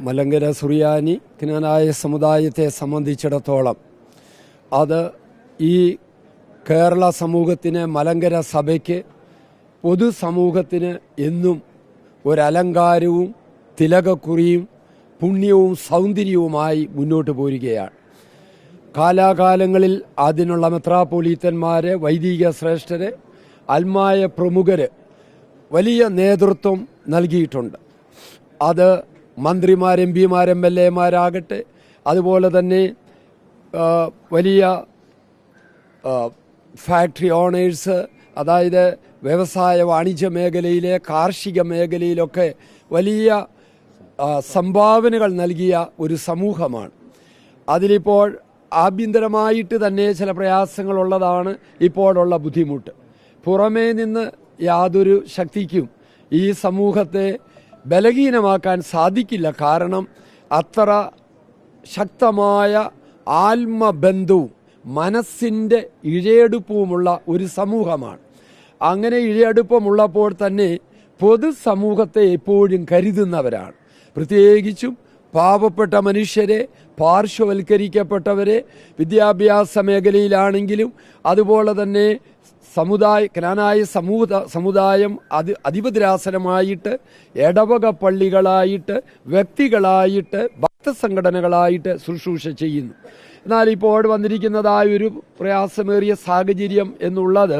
മലങ്കര സുറിയാനി ക്നാനായ സമുദായത്തെ സംബന്ധിച്ചിടത്തോളം അത് ഈ കേരള സമൂഹത്തിന്, മലങ്കര സഭയ്ക്ക്, പൊതുസമൂഹത്തിന് എന്നും ഒരലങ്കാരവും തിലകക്കുറിയും പുണ്യവും സൗന്ദര്യവുമായി മുന്നോട്ട് പോരുകയാണ്. കാലാകാലങ്ങളിൽ അതിനുള്ള മെത്രാപ്പൊലീത്തന്മാര്, വൈദിക ശ്രേഷ്ഠര്, അൽമായ പ്രമുഖര് വലിയ നേതൃത്വം നൽകിയിട്ടുണ്ട്. അത് മന്ത്രിമാർ, എം പിമാർ, എം എൽ എമാരാകട്ടെ, അതുപോലെ തന്നെ വലിയ ഫാക്ടറി ഓണേഴ്സ്, അതായത് വ്യവസായ വാണിജ്യ മേഖലയിലെ, കാർഷിക മേഖലയിലൊക്കെ വലിയ സംഭാവനകൾ നൽകിയ ഒരു സമൂഹമാണ്. അതിലിപ്പോൾ ആഭ്യന്തരമായിട്ട് തന്നെ ചില പ്രയാസങ്ങളുള്ളതാണ് ഇപ്പോഴുള്ള ബുദ്ധിമുട്ട്. പുറമേ നിന്ന് യാതൊരു ശക്തിക്കും ഈ സമൂഹത്തെ ബലഹീനമാക്കാൻ സാധിക്കില്ല. കാരണം അത്ര ശക്തമായ ആത്മബന്ധവും മനസ്സിൻ്റെ ഇഴയെടുപ്പവുമുള്ള ഒരു സമൂഹമാണ്. അങ്ങനെ ഇഴയെടുപ്പമുള്ളപ്പോൾ തന്നെ പൊതുസമൂഹത്തെ എപ്പോഴും കരുതുന്നവരാണ്. പ്രത്യേകിച്ചും പാവപ്പെട്ട മനുഷ്യരെ, പാർശ്വവൽക്കരിക്കപ്പെട്ടവരെ, വിദ്യാഭ്യാസ മേഖലയിലാണെങ്കിലും അതുപോലെ തന്നെ ക്നാനായ സമുദായം അധിപതിരാസനമായിട്ട്, ഇടവക പള്ളികളായിട്ട്, വ്യക്തികളായിട്ട്, ഭക്തസംഘടനകളായിട്ട് ശുശ്രൂഷ ചെയ്യുന്നു. എന്നാൽ ഇപ്പോൾ വന്നിരിക്കുന്നതായൊരു പ്രയാസമേറിയ സാഹചര്യം എന്നുള്ളത്,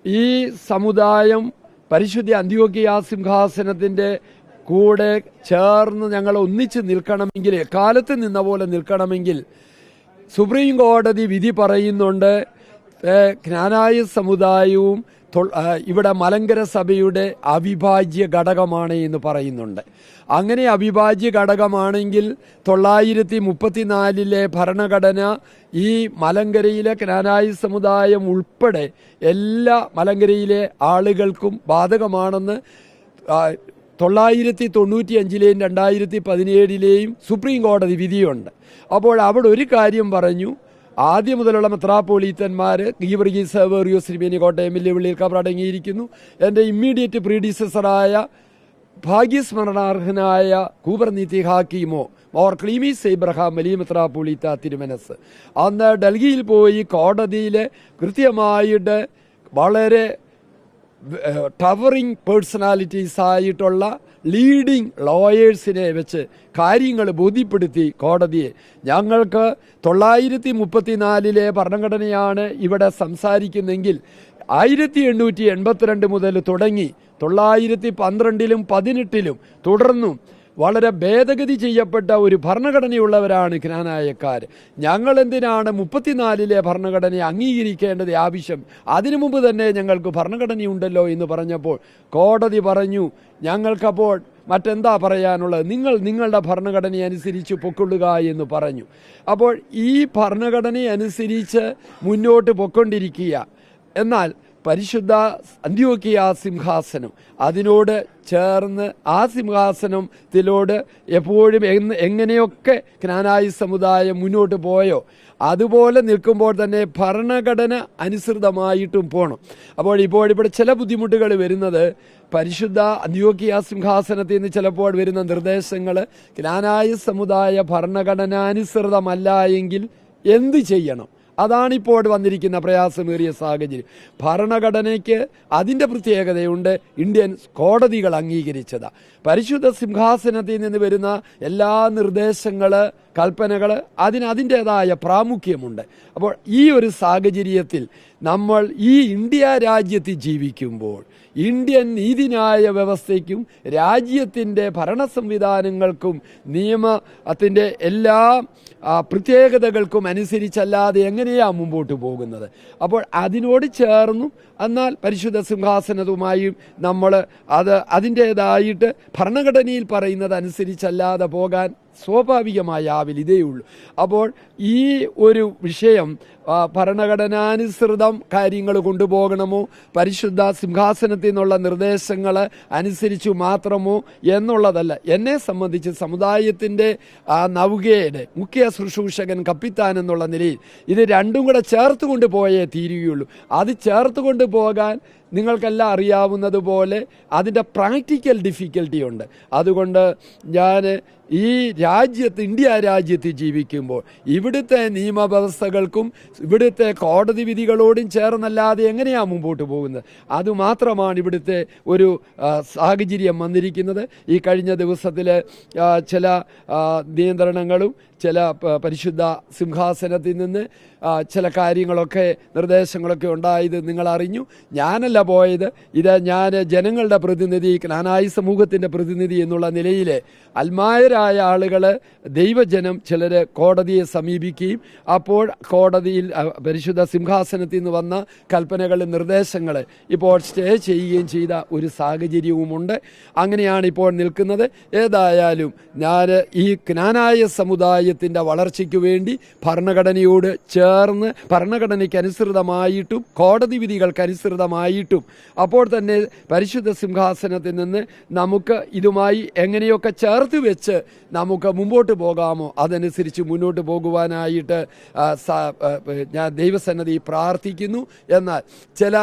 ഈ സമുദായം പരിശുദ്ധ അന്ത്യോക്യ സിംഹാസനത്തിൻ്റെ കൂടെ ചേർന്ന് ഞങ്ങൾ ഒന്നിച്ച് നിൽക്കണമെങ്കിൽ, കാലത്ത് നിന്ന പോലെ നിൽക്കണമെങ്കിൽ സുപ്രീം കോടതി വിധി പറയുന്നുണ്ട്, ക്നാനായ സമുദായവും ഇവിടെ മലങ്കര സഭയുടെ അവിഭാജ്യ ഘടകമാണ് എന്ന് പറയുന്നുണ്ട്. അങ്ങനെ അവിഭാജ്യ ഘടകമാണെങ്കിൽ 934 ഭരണഘടന ഈ മലങ്കരയിലെ ക്നാനായ സമുദായം ഉൾപ്പെടെ എല്ലാ മലങ്കരയിലെ ആളുകൾക്കും ബാധകമാണെന്ന് 995-ലെയും 2017-ലെയും സുപ്രീം കോടതി വിധിയുണ്ട്. അപ്പോൾ അവിടെ ഒരു കാര്യം പറഞ്ഞു, ആദ്യം മുതലുള്ള മെത്രാപ്പൊലീത്തന്മാർ ഗീവർഗീസ് സേവേറിയോസ് തിരുമേനി കോട്ടയം വെല്ലുവിളിയിൽ കബറടങ്ങിയിരിക്കുന്നു. എൻ്റെ ഇമ്മീഡിയറ്റ് പ്രീഡിസസറായ ഭാഗ്യസ്മരണാർഹനായ കൂബർനീതി ഹാക്കിമോ ഓർ ക്ലീമീസ് ഇബ്രഹാം വലിയ മെത്രാപ്പൊലീത്ത തിരുമനസ് അന്ന് ഡൽഹിയിൽ പോയി കോടതിയിൽ കൃത്യമായിട്ട് വളരെ ടവറിംഗ് പേഴ്സണാലിറ്റീസ് ആയിട്ടുള്ള ലീഡിംഗ് ലോയേഴ്സിനെ വെച്ച് കാര്യങ്ങൾ ബോധ്യപ്പെടുത്തി കോടതിയെ. ഞങ്ങൾക്ക് 934-ലെ ഭരണഘടനയാണ് ഇവിടെ സംസാരിക്കുന്നെങ്കിൽ 1882 മുതൽ തുടങ്ങി 912-ലും 18-ലും തുടർന്നും വളരെ ഭേദഗതി ചെയ്യപ്പെട്ട ഒരു ഭരണഘടനയുള്ളവരാണ് ക്നാനായക്കാർ. ഞങ്ങൾ എന്തിനാണ് 34-ലെ ഭരണഘടനയെ അംഗീകരിക്കേണ്ടത് ആവശ്യം? അതിനു മുമ്പ് തന്നെ ഞങ്ങൾക്ക് ഭരണഘടനയുണ്ടല്ലോ എന്ന് പറഞ്ഞപ്പോൾ കോടതി പറഞ്ഞു, ഞങ്ങൾക്കപ്പോൾ മറ്റെന്താ പറയാനുള്ളത്, നിങ്ങളുടെ ഭരണഘടനയനുസരിച്ച് പൊക്കൊള്ളുക എന്ന് പറഞ്ഞു. അപ്പോൾ ഈ ഭരണഘടനയനുസരിച്ച് മുന്നോട്ട് പൊക്കൊണ്ടിരിക്കുക. എന്നാൽ പരിശുദ്ധ അന്ത്യോക്യ സിംഹാസനം അതിനോട് ചേർന്ന് ആ സിംഹാസനത്തിലോട് എപ്പോഴും എങ്ങനെയൊക്കെ ക്നാനായ സമുദായം മുന്നോട്ട് പോയോ അതുപോലെ നിൽക്കുമ്പോൾ തന്നെ ഭരണഘടന അനുസൃതമായിട്ടും പോകണം. അപ്പോൾ ഇവിടെ ചില ബുദ്ധിമുട്ടുകൾ വരുന്നത്, പരിശുദ്ധ അന്ത്യോക്യ സിംഹാസനത്തിൽ നിന്ന് ചിലപ്പോൾ വരുന്ന നിർദ്ദേശങ്ങൾ ക്നാനായ സമുദായ ഭരണഘടനാനുസൃതമല്ല എങ്കിൽ എന്ത് ചെയ്യണം? അതാണിപ്പോൾ വന്നിരിക്കുന്ന പ്രയാസമേറിയ സാഹചര്യം. ഭരണഘടനയ്ക്ക് അതിൻ്റെ പ്രത്യേകതയുണ്ട്, ഇന്ത്യൻ കോടതികൾ അംഗീകരിച്ചതാ. പരിശുദ്ധ സിംഹാസനത്തിൽ നിന്ന് വരുന്ന എല്ലാ നിർദ്ദേശങ്ങൾ, കൽപ്പനകൾ അതിൻ്റേതായ പ്രാമുഖ്യമുണ്ട്. അപ്പോൾ ഈ ഒരു സാഹചര്യത്തിൽ നമ്മൾ ഈ ഇന്ത്യ രാജ്യത്ത് ജീവിക്കുമ്പോൾ ഇന്ത്യൻ നീതിന്യായ വ്യവസ്ഥയ്ക്കും രാജ്യത്തിൻ്റെ ഭരണ സംവിധാനങ്ങൾക്കും നിയമത്തിൻ്റെ എല്ലാ പ്രത്യേകതകൾക്കും അനുസരിച്ചല്ലാതെ എങ്ങനെയാണ് മുമ്പോട്ട് പോകുന്നത്? അപ്പോൾ അതിനോട് ചേർന്നും എന്നാൽ പരിശുദ്ധ സിംഹാസനവുമായും നമ്മൾ അതിൻ്റേതായിട്ട് ഭരണഘടനയിൽ പറയുന്നത് അനുസരിച്ചല്ലാതെ പോകാൻ സ്വാഭാവികമായാവില്ല, ഇതേ ഉള്ളൂ. അപ്പോൾ ഈ ഒരു വിഷയം ഭരണഘടനാനുസൃതം കാര്യങ്ങൾ കൊണ്ടുപോകണമോ, പരിശുദ്ധ സിംഹാസനത്തിൽ നിന്നുള്ള നിർദ്ദേശങ്ങൾ അനുസരിച്ചു മാത്രമോ എന്നുള്ളതല്ല. എന്നെ സംബന്ധിച്ച് സമുദായത്തിൻ്റെ നൗകയുടെ മുഖ്യ ശുശ്രൂഷകൻ, കപ്പിത്താൻ എന്നുള്ള നിലയിൽ ഇത് രണ്ടും കൂടെ ചേർത്ത് കൊണ്ടുപോയേ തീരുകയുള്ളൂ. അത് ചേർത്ത് കൊണ്ടുപോകാൻ നിങ്ങൾക്കെല്ലാം അറിയാവുന്നതുപോലെ അതിൻ്റെ പ്രാക്ടിക്കൽ ഡിഫിക്കൽറ്റി ഉണ്ട്. അതുകൊണ്ട് ഞാൻ ഈ രാജ്യത്ത്, ഇന്ത്യ രാജ്യത്ത് ജീവിക്കുമ്പോൾ ഇവിടുത്തെ നിയമവ്യവസ്ഥകൾക്കും ഇവിടുത്തെ കോടതി വിധികളോടും ചേർന്നല്ലാതെ എങ്ങനെയാണ് മുമ്പോട്ട് പോകുന്നത്? അതുമാത്രമാണ് ഇവിടുത്തെ ഒരു സാഹചര്യം വന്നിരിക്കുന്നത്. ഈ കഴിഞ്ഞ ദിവസത്തിൽ ചില നിയന്ത്രണങ്ങളും ചില പരിശുദ്ധ സിംഹാസനത്തിൽ നിന്ന് ചില കാര്യങ്ങളൊക്കെ നിർദ്ദേശങ്ങളൊക്കെ ഉണ്ടായത് നിങ്ങൾ അറിഞ്ഞു. ഞാനല്ല പോയത്. ഇത് ഞാൻ ജനങ്ങളുടെ പ്രതിനിധി, ജ്ഞാനായ സമൂഹത്തിൻ്റെ പ്രതിനിധി എന്നുള്ള നിലയിൽ അൽമായരായ ആളുകൾ, ദൈവജനം ചിലർ കോടതിയെ സമീപിക്കുകയും അപ്പോൾ കോടതിയിൽ പരിശുദ്ധ സിംഹാസനത്തിൽ നിന്ന് വന്ന കൽപ്പനകളും നിർദ്ദേശങ്ങൾ ഇപ്പോൾ സ്റ്റേ ചെയ്യുകയും ചെയ്ത ഒരു സാഹചര്യവുമുണ്ട്. അങ്ങനെയാണ് ഇപ്പോൾ നിൽക്കുന്നത്. ഏതായാലും ഞാൻ ഈ ജ്ഞാനായ സമുദായത്തിൻ്റെ വളർച്ചയ്ക്ക് വേണ്ടി ഭരണഘടനയോട് ചേർന്ന്, ഭരണഘടനയ്ക്കനുസൃതമായിട്ടും കോടതി വിധികൾക്കനുസൃതമായിട്ടും അപ്പോൾ തന്നെ പരിശുദ്ധ സിംഹാസനത്തിൽ നിന്ന് നമുക്ക് ഇതുമായി എങ്ങനെയൊക്കെ ചേർത്ത് വെച്ച് നമുക്ക് മുമ്പോട്ട് പോകാമോ അതനുസരിച്ച് മുന്നോട്ട് പോകുവാനായിട്ട് ഞാൻ ദൈവസന്നിധി പ്രാർത്ഥിക്കുന്നു. എന്നാൽ ചില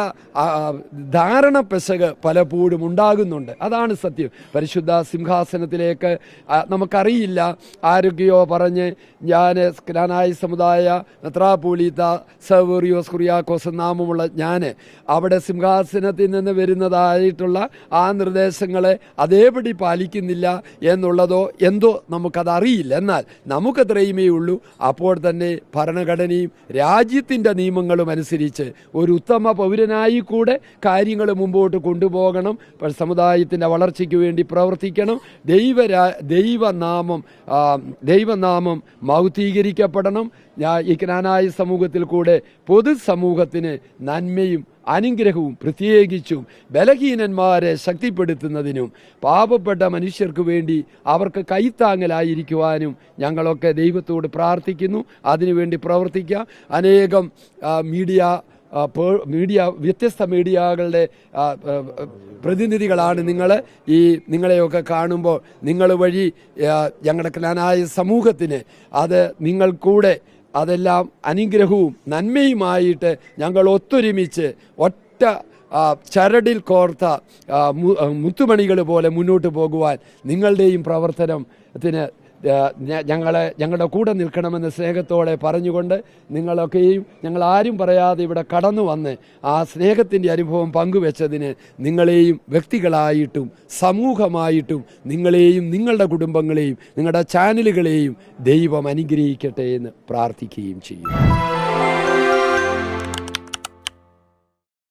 ധാരണ പെശക് പലപ്പോഴും ഉണ്ടാകുന്നുണ്ട്. അതാണ് സത്യം. പരിശുദ്ധ സിംഹാസനത്തിലേക്ക് നമുക്കറിയില്ല, ആരൊക്കെയോ പറഞ്ഞ് ഞാൻ ജ്ഞാനായ സമുദായ മെത്രാപ്പോലീത്ത സെവേറിയോസ് കുറിയാക്കോസ് നാമമുള്ള ഞാൻ അവിടെ സിംഹാസനത്തിൽ നിന്ന് വരുന്നതായിട്ടുള്ള ആ നിർദ്ദേശങ്ങളെ അതേപടി പാലിക്കുന്നില്ല എന്നുള്ളതോ എന്തോ നമുക്കതറിയില്ല. എന്നാൽ നമുക്കത്രയുമേ ഉള്ളൂ. അപ്പോൾ തന്നെ ഭരണഘടനയും രാജ്യത്തിൻ്റെ നിയമങ്ങളും അനുസരിച്ച് ഒരു ഉത്തമ പൗരനായി കൂടെ കാര്യങ്ങൾ മുമ്പോട്ട് കൊണ്ടുപോകണം. സമുദായത്തിൻ്റെ വളർച്ചയ്ക്ക് വേണ്ടി പ്രവർത്തിക്കണം. ദൈവനാമം മൗക്തീകരിക്കപ്പെടണം. ഈ ജ്ഞാനായ സമൂഹത്തിൽ കൂടെ പൊതുസമൂഹത്തിന് നന്മയും അനുഗ്രഹവും പ്രത്യേകിച്ചും ബലഹീനന്മാരെ ശക്തിപ്പെടുത്തുന്നതിനും പാപപ്പെട്ട മനുഷ്യർക്ക് വേണ്ടി അവർക്ക് കൈത്താങ്ങലായിരിക്കുവാനും ഞങ്ങളൊക്കെ ദൈവത്തോട് പ്രാർത്ഥിക്കുന്നു. അതിനുവേണ്ടി പ്രവർത്തിക്കാം. അനേകം വ്യത്യസ്ത മീഡിയകളുടെ പ്രതിനിധികളാണ് നിങ്ങൾ. നിങ്ങളെയൊക്കെ കാണുമ്പോൾ നിങ്ങൾ വഴി ഞങ്ങളുടെ ജ്ഞാനായ സമൂഹത്തിന് അത് നിങ്ങൾ കൂടെ അതെല്ലാം അനുഗ്രഹവും നന്മയുമായിട്ട് ഞങ്ങൾ ഒത്തൊരുമിച്ച് ഒറ്റ ചരടിൽ കോർത്ത മുത്തുമണികൾ പോലെ മുന്നോട്ട് പോകുവാൻ നിങ്ങളുടെയും പ്രവർത്തനത്തിന് ഞങ്ങളുടെ കൂടെ നിൽക്കണമെന്ന് സ്നേഹത്തോടെ പറഞ്ഞുകൊണ്ട് നിങ്ങളൊക്കെയും ഞങ്ങളാരും പറയാതെ ഇവിടെ കടന്നു വന്ന് ആ സ്നേഹത്തിൻ്റെ അനുഭവം പങ്കുവെച്ചതിന് നിങ്ങളെയും വ്യക്തികളായിട്ടും സമൂഹമായിട്ടും നിങ്ങളെയും നിങ്ങളുടെ കുടുംബങ്ങളെയും നിങ്ങളുടെ ചാനലുകളെയും ദൈവം അനുഗ്രഹിക്കട്ടെ എന്ന് പ്രാർത്ഥിക്കുകയും ചെയ്യും.